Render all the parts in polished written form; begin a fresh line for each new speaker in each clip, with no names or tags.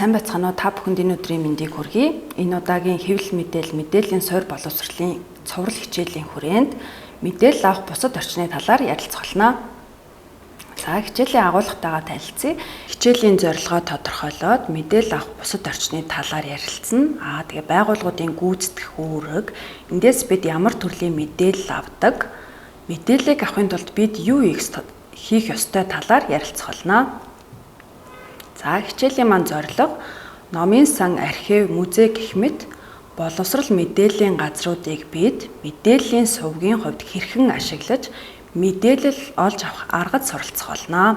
Сайн байцгаана уу? Та бүхэнд энэ өдрийн мэндийг хүргэе. Энэ удаагийн хэвлэл мэдээллийн суурь боловсролын цуврал хичээлийн хүрээнд мэдээлэл авах бусад орчны талаар ярилцгаулна. За хичээлийн агуулгатайгаа танилцъя. Хичээлийн зорилгоо тодорхойлоод мэдээлэл авах бусад орчны талаар ярилцсан. Тэгээ байгууллагуудын гүйцэтгэх үүрэг, эндээс бид ямар төрлийн мэдээлэл авдаг, мэдээллийг авахын тулд бид юу хийх ёстой талаар ярилцгаулна. За хичээлийн маань зорилго номын сан, архив, музей гэх мэт боловсрол мэдээллийн газруудыг бид мэдээллийн сувгийн хувьд хэрхэн ашиглаж мэдээлэл олж авах аргад суралцгаулна.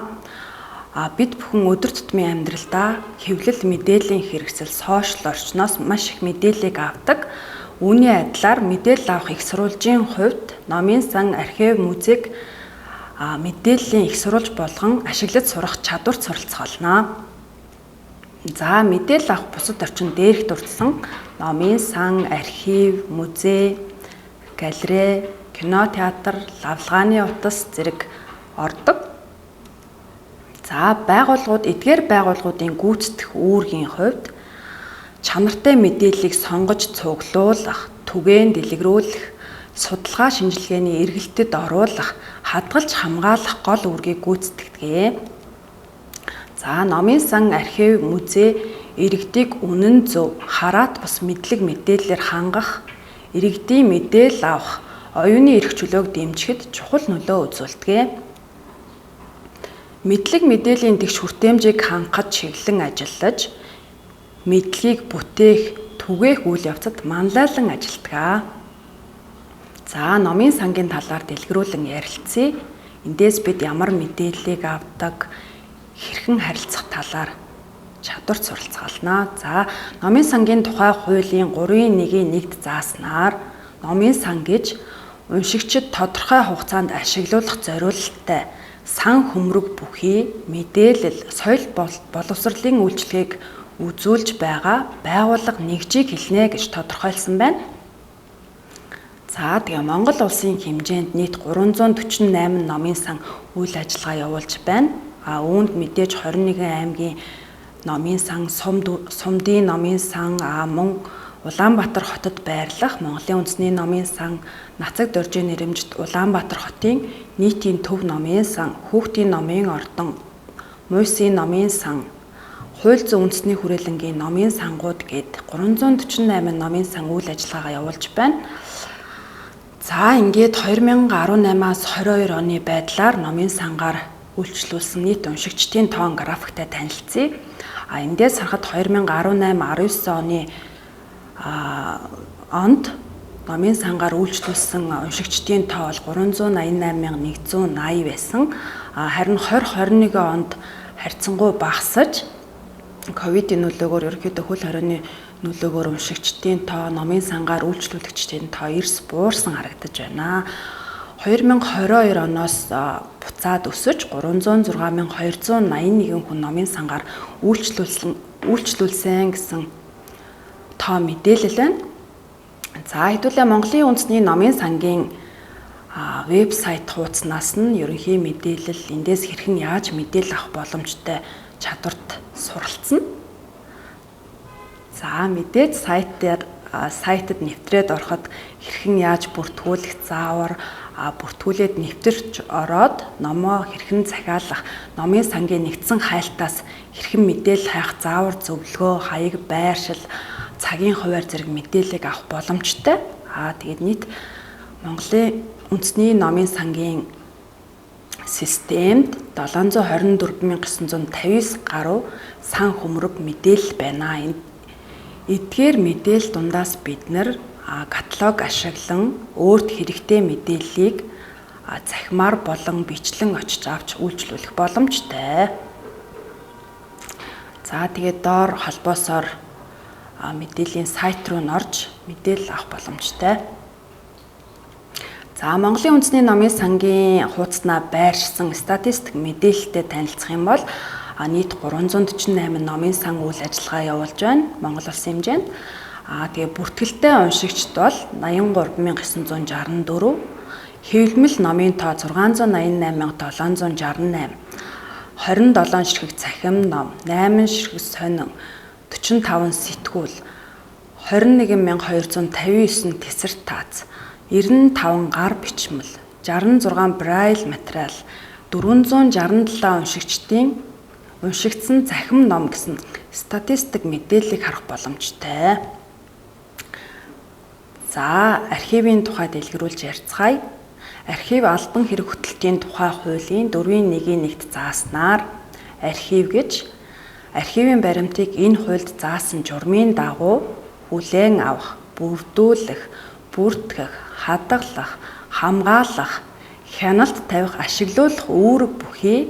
Бид бүхэн өдөр тутмын амьдралдаа хэвлэл мэдээллийн хэрэгсэл сошиал орчноос маш их мэдээллийг авдаг. Үүний адилаар мэдээлэл авах их сурвалжийн хувьд номын сан, архив, музейг мэдээллийн их сурвалж болгон ашиглаж сурах чадварт суралцгаулна. За мэдээлэл авах бусад орчин дээрх дурдсан номын сан, архив, музей, галерей, кино, театр, лавлагааны утас зэрэг ордог. За эдгээр байгууллагуудын гүйцэтгэх үүргийн хувьд чанартай мэдээллийг сонгож цуглуулах, түгээн дэлгэрүүлэх, судалгаа шинжилгээний эргэлтэд оруулах, хадгалж хамгаалах гол үүргийг гүйцэтгэдэг. За номын сан, архив, музей иргэдийг үнэн зөв, хараат бус мэдлэг мэдээллээр хангах, иргэдийн мэдээлэл авах, оюуны эрх чөлөөг дэмжихэд чухал нөлөө үзүүлдэг. Мэдлэг мэдээллийн тэгш хүртээмжийг хангахад чиглэн ажиллаж, мэдлэгийг бүтээх, түгээх үйл явцад манлайлан ажилладаг. За номын сангийн талаар дэлгэрүүлэн ярилцъя. Эндээс бид ямар мэдээллийг авдаг, хэрхэн харилцах талаар чадварт суралцгаална. За номын сангийн тухай хуулийн 3.1-д зааснаар номын сан гэж уншигчид тодорхой хугацаанд ашиглуулах зориулалттай сан хөмрөг бүхий мэдээлэл, соёл боловсролын үйлчилгээг үзүүлж байгаа байгууллага нэгжийг хэлнэ гэж тодорхойлсон байна. За тэгээ Монгол улсын хэмжээнд нийт 348 номын сан үйл ажиллагаа явуулж байна. Үүнд мэдээж 21 аймгийн номын сан, Сумдын номын сан, мөн Улаанбаатар хотод байрлах Монголын үндэсний номын сан, Нацаг доржийн нэрэмжит Улаанбаатар хотын нийтийн төв номын сан, Хүүхдийн номын ордон, Муйсын номын сан, Хууль зүйн үндэсний хүрээлэнгийн номын сангууд гээд 348 номын сан үйл ажиллагаагаа явуулж байна. За ингээд 2018-аас 22 оны байдлаар номын сангаар үйлчлүүлсэн нийт уншигчдын тоон графиктай танилцъя. Эндээс харахад 2018-19 оны онд номын сангаар үйлчлүүлсэн уншигчдын тоо бол 388,180 байсан. Харин 2021 онд харьцангуй багасж ковидын нөлөөгөөр ерөнхийдөө хөл хорионы нөлөөгөөр уншигчдын тоо, номын сангаар үйлчлүүлэгчдийн тоо эрс буурсан харагдаж байна. 2022 оноос буцаад өсөж 306,281 хүн номын сангаар үйлчлүүлсэн гэсэн тоо мэдээлэл байна. За хэдүүлээ Монголын үндэсний номын сангийн вебсайт хуудаснаас нь ерөнхий мэдээлэл, эндээс хэрхэн яаж мэдээлэл авах боломжтой чадварт суралцсан. За мэдээж сайтад нэвтрээд ороход хэрхэн яаж бүртгүүлэх заавар, бүртгүүлээд нэвтэрч ороод номоо хэрхэн захиалах, номын сангийн нэгдсэн хайлтаас хэрхэн мэдээлэл хайх заавар, зөвлөгөө, хаяг, байршил, цагийн хуваар зэрэг мэдээллийг авах боломжтой. Тэгээд нийт Монголын үндэсний номын сангийн системд 724,959 гаруй сан хөмрөг мэдээлэл байна. Эдгээр мэдээлэл дундаас бид каталог ашиглан өөрт хэрэгтэй мэдээллийг захимаар болон бичлэн очиж авч үйлчлүүлэх боломжтой. За тэгээд доор холбоосоор мэдээллийн сайт руу норж мэдээлэл авах боломжтой. За Монголын үндэсний номын сангийн хуудаснаа байршсан статистик мэдээлэлтэй танилцах юм бол нийт 348 номын сан үйл ажиллагаа явуулж байна Монгол улсын хэмжээнд. Тэгээ бүртгэлтэй уншигчд бол 83,964, хэвлэмэл номын тоо 688,768, 27 ширхэг цахим ном, 8 ширхэг сонин, 45 сэтгүүл, 21259 диссертац, 95 гар бичмэл, 66 брайл материал, 467 уншигдсан захим ном гэсэн статистик мэдээллийг харах боломжтой. За, архивын тухай дэлгэрүүлж ярилцгаая. Архив албан хэрэг хөтөлтийн тухай хуулийн 4.1-т зааснаар архив гэж архивын баримтыг энэ хуульд заасан журмын дагуу хүлээн авах, бүрдүүлэх, бүртгэх, хадгалах, хамгаалах, хяналт тавих, ашиглуулах үүрэг бүхий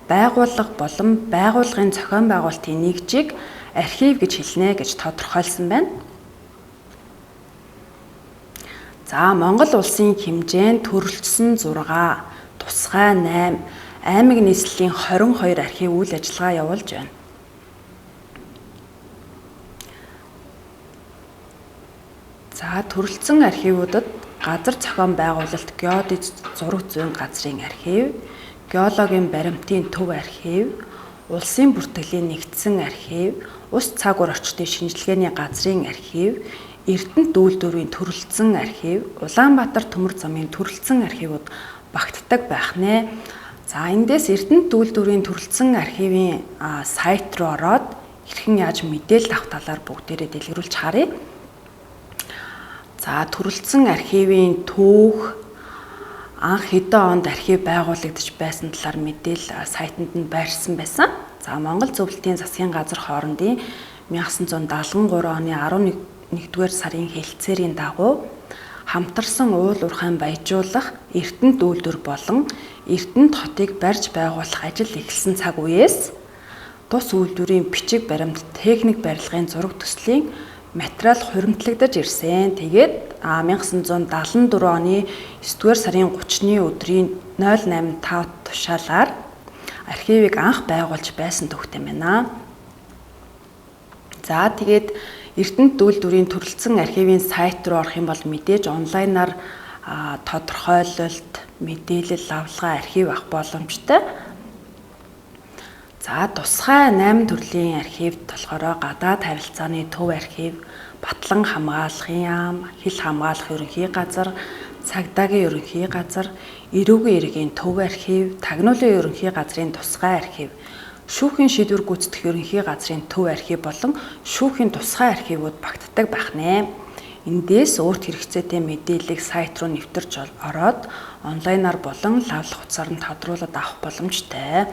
байгууллага болон байгууллагын зохион байгуулалтын нэгжийг архив гэж хэлнэ гэж тодорхойлсон байна. За, Монгол улсын хэмжээнд төрөлжсөн 6, тусгай 8, аймаг нийслэлийн 22 архив үйл ажиллагаа явуулж байна. За, төрөлжсөн архивуудад газар зохион байгуулалт, геодез зураг зүйн газрын архив, геологийн баримтын төв архив, улсын бүртгэлийн нэгдсэн архив, ус цаг ур орчдын шинжилгээний газрын архив, Эрдэнэт үйлдвэрийн төрөлцсөн архив, Улаанбаатар төмөр замын төрөлцсөн архивууд багтдаг байх нэ. За, эндээс Эрдэнэт үйлдвэрийн төрөлцсөн архивын сайт руу ороод хэрхэн яаж мэдээлэл авах талаар бүгдээрээ дэлгэрүүлж харъя. За, төрөлцсөн архивын түүх, анх хэдэн онд архив байгуулагдаж байсан талаар мэдээлэл сайтанд нь байршсан байсан. За, Монгол зөвлөлтийн засгийн газар хоорондын 1973 оны 11-р сарын хэлэлцээрийн дагуу хамтарсан уул уурхайн баяжуулах, Эрдэнэт үйлдвэр болон Эрдэнэт хотыг барьж байгуулах ажил эхэлсэн цаг үеэс тус үйлдвэрийн бичиг баримт, техник барилгын зураг төслийн материал хуримтлагдаж ирсэн. Тэгээд 1974 оны 9-р сарын 30-ны өдрийн 08:05 тушаалаар архивыг анх байгуулж байсан төвхтэй байна. За, тэгээд Эрдэнэт үйлдвэрийн төрөлцсөн архивын сайт руу орох юм бол мэдээж онлайнаар тодорхойлолт, мэдээлэл, авалгаа, архив авах боломжтой. За, тусгай 8 төрлийн архивд болохоор гадаад харилцааны төв архив, батлан хамгаалахын яам, хил хамгаалах ерөнхий газар, цагдаагийн ерөнхий газар, эрүүгийн иргэний төв архив, тагнуулын ерөнхий газрын тусгай архив, шүүхийн шийдвэр гүйцэтгэх ерөнхий газрын төв архив болон шүүхийн тусгай архивууд багтдаг байх нэ. Эндээс өөрт хэрэгцээтэй мэдээллийг сайт руу нэвтэрч ороод онлайнаар болон лавлах утсаар нь тодруулаад авах боломжтой.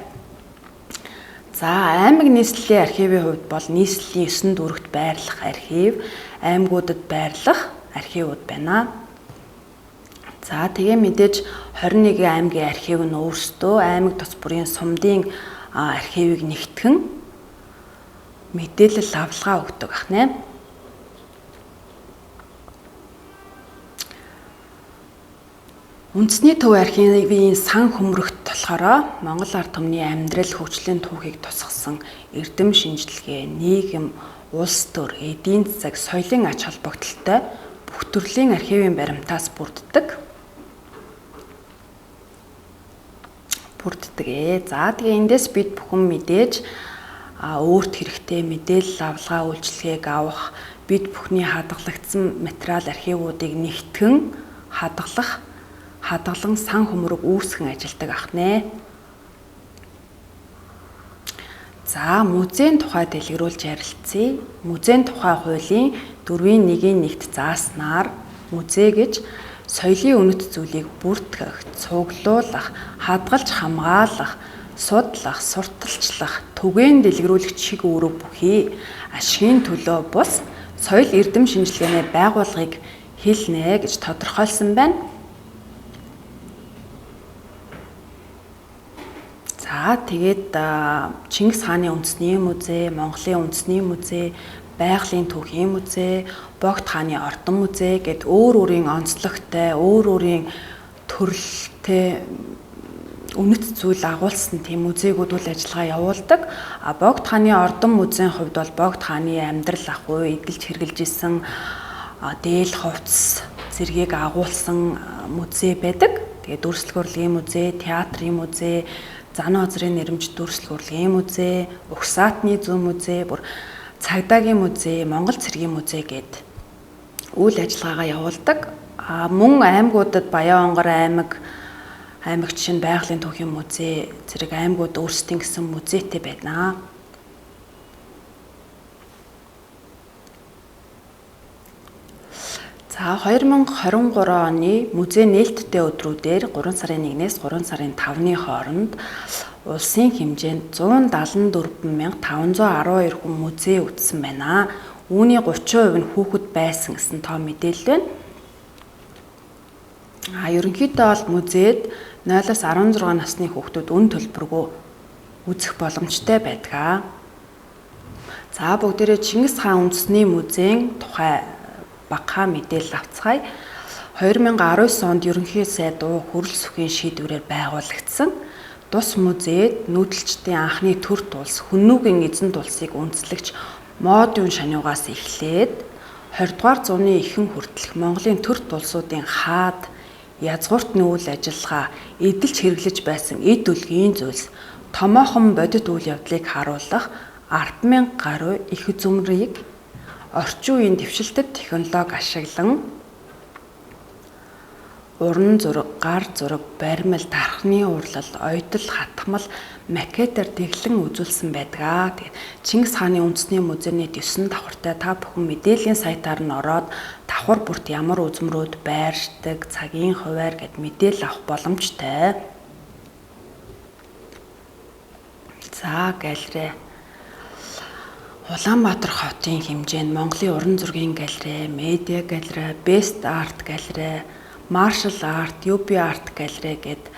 За, аймаг нийслэлийн архивын хувьд бол нийслэлийн 9 дүүрэгт байрлах архив, аймагуудад байрлах архивууд байна. За, тэгээ мэдээж 21 аймгийн архив нь өөрсдөө аймаг тус бүрийн сумдын архивыг нэгтгэн мэдээлэл авалгаа өгдөг ах нэ. Үндэсний төв архивын сан хөмрөгт болохоор Монгол ард түмний амьдрал хөгжлийн түүхийг тусгасан эрдэм шинжилгээ, нийгэм, улс төр, эдийн засаг, соёлын ач холбогдолтой бүх төрлийн архивын баримтаас бүрддэг. За, тэгээ эндээс бид бүхэн мэдээж өөрт хэрэгтэй мэдээлэл авалгаа үйлчилгээг авах, бид бүхний хадгалагдсан материал архивуудыг нэгтгэн хадгалан сан хөмрөг үүсгэн ажилдаг ах нэ. За, музейн тухай дэлгэрүүлж ярилцъя. Музейн тухай хуулийн 4.1-т зааснаар музей гэж соёлын үнэт зүйлийг бүртгэх, цуглуулах, хадгалж хамгаалах, судлах, сурталчлах, түгээн дэлгэрүүлэх чиг үүрэг бүхий ашигын төлөө бус соёл эрдэм шинжилгээний байгууллагыг хэлнэ гэж тодорхойлсон байна. За, тэгээд Чингис хааны үндэсний музей, Монголын үндэсний музей, байгалийн түүхийн музей, Богд хааны ордон музей гэд өөр өөрийн онцлогтой, өөр өөрийн төрөлтэй үнэт зүйл агуулсан тийм музейгүүд үйл ажиллагаа явуулдаг. Богд хааны ордон музейн хувьд бол Богд хааны амьдрал ахуй, эдэлж хэрглэж исэн дээл хувцас зэргийг агуулсан музей байдаг. Тэгээд дүрслэх урлагийн музей, театрын музей, Зан озрын нэрэмж дүрслэх урлагийн музей, Угсаатны зүүн музей, бүр цагдаагийн музей, Монгол цэргийн музей гээд үйл ажиллагаагаа явуулдаг. Мөн аймагуудад Баян-Онгор аймагт шинэ байгалийн түүхийн музей зэрэг аймагуд өөрсдийн гэсэн музейтэй байна. За 2023 оны музей нээлттэй өдрүүдээр 3 сарын 1-ээс 3 сарын 5-ны хооронд улсын хэмжээнд 174,512 хүн музей үзсэн байна. Үүний 30% нь хүүхэд байсан гэсэн тоо мэдээлэл байна. Ерөнхийдөө бол музейд 0-аас 16 насны хүүхдүүд үн төлбөргүй үзэх боломжтой байдаг. За бүгдээрээ Чингис хаан үндэсний музейн тухай багахан мэдээлэл авцгаая. 2019 онд ерөнхий сайд хөрөл сүхийн шийдвэрээр байгуулагдсан Тус музейд нүүдэлчдийн анхны төр тулс Хүннүүгийн эзэн тулсыг үндэслэгч модын шаниугаас эхлээд 20 дугаар зууны ихэнх хүртэлх Монголын төр тулсуудын хаад язгууртны үйл ажиллагаа эдэлж хэрэглэж байсан эд үлгийн зүйлс томоохон бодит үйл явдлыг харуулах 10,000 гаруй их үзмрийг орчин үеийн дэвшилтэт технологи ашиглан уран зураг, гар зураг, баримл, тархины урлал, оёдол, хатгамал, макетаар дэглэн үзүүлсэн байдаг. Тэгээд Чингис хааны үндэсний музейний 9 давхартай та бүхэн мэдээллийн сайтаар нь ороод давхар бүрт ямар үзмрүүд байршдаг, цагийн хуваар гэд мэдээлэл авах боломжтой. За галерей. Улаанбаатар хотын хэмжээнд Монголын уран зургийн галерей, медиа галерей, Best Art галерей, Martial Art, UB Art галерей гэд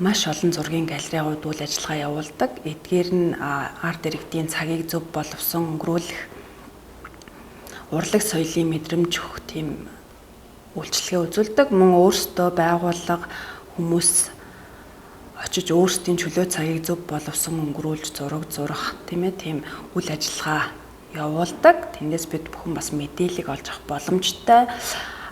маш олон зургийн галерейгууд үйл ажиллагаа явуулдаг. Эдгээр нь арт иргэдийн цагийг зөв боловсон өнгөрүүлэх, урлаг соёлын мэдрэмж өгөх тийм үйлчлэгээ үзүүлдэг. Мөн өөрсдөө байгууллага хүмүүс очиж өөрсдийн чөлөө цагийг зөв боловсон өнгөрүүлж зураг зурах тийм үйл ажиллагаа явуулдаг. Тэндээс бид бүхэн бас мэдээлэл олж авах боломжтой.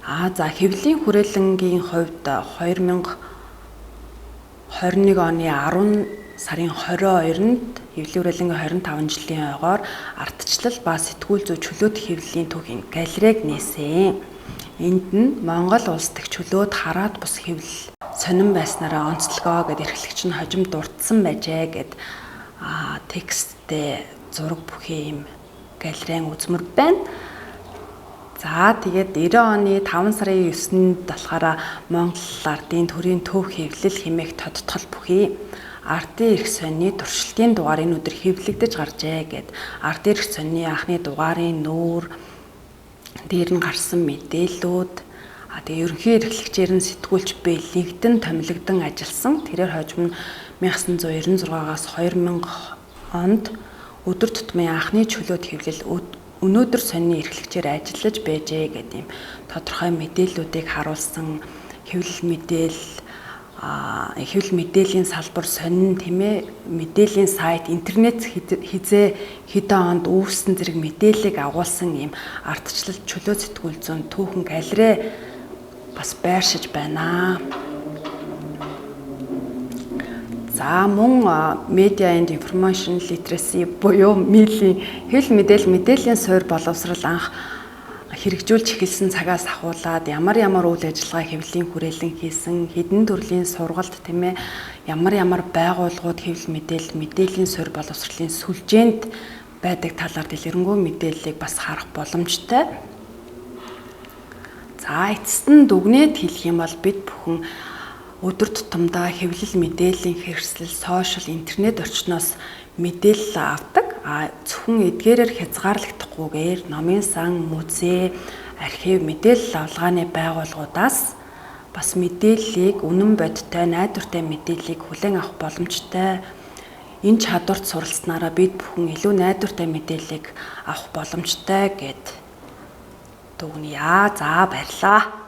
За хэвлэлийн хүрээлэнгийн хувьд 2021 оны 10 сарын 22-нд хэвлэлийн хүрээлэнгийн 25 жилийн ойгоор ардчлал ба сэтгүүл зүй чөлөөт хэвлэлийн түүхийн галерейг нээсэн. Энд нь Монгол улс дэх чөлөөт хараат бус хэвлэл сонирн байснараа онцлогоо гэд эрхлэгч нь хожим дурдсан байжээ гэд тексттэй зураг бүхий юм галерейн үзмэр байна. За тэгээд 90 оны 5 сарын 9-нд болохоор Монгол ардын төрийн төв хэвлэл хэмээх тодтгол бүхий ардын эрх сонины туршилтын дугаар энэ өдөр хэвлэгдэж гарчээ гэд ардын эрх сонины анхны дугаарын нүүр дээр нь гарсан мэдээллүүд тэгээ ерөнхий эрхлэгчээр нь сэтгүүлч бэлэгдэн томилогдсон ажилласан. Тэрээр хожим нь 1996-аас 2000 онд өдөр тутмын анхны чөлөөт хэвлэл өнөөдөр сонины эрхлэгчээр ажиллаж байжээ гэдэг юм тодорхой мэдээллүүдийг харуулсан хэвлэл мэдээллийн салбар сонин мэдээллийн сайт интернет хизээ хэдэн онд үүссэн зэрэг мэдээллийг агуулсан юм ардчлал чөлөө сэтгүүл зүйн түүхэн галерей бас байршиж байна. За мөн Media and Information Literacy буюу MEIL-ийн хэвлэл мэдээллийн суурь боловсрал анх хэрэгжүүлж эхэлсэн цагаас ахуулаад ямар үйл ажиллагаа хэвлэлийн хүрээлэн хийсэн, хэдэн төрлийн сургалт ямар байгууллагууд хэвлэл мэдээллийн суурь боловсролын сүлжээнд байдаг талаар дэлгэрэнгүй мэдээллийг бас харах боломжтой. За эцэст нь дүгнээд хэлэх юм бол бид бүхэн өдөр тутамдаа хэвлэл мэдээллийн хэрэгсэл, сошиал, интернет орчноос мэдээлэл авдаг. Зөвхөн эдгээрээр хязгаарлагдахгүйгээр номын сан, музей, архив, мэдээлэл авалгааны байгууллагуудаас бас мэдээллийг үнэн бодиттой, найдвартай мэдээллийг хүлээн авах боломжтой. Энэ чадварт суралцсанаараа бид бүхэн илүү найдвартай мэдээллийг авах боломжтой гэд дүгнэе. За баярлалаа.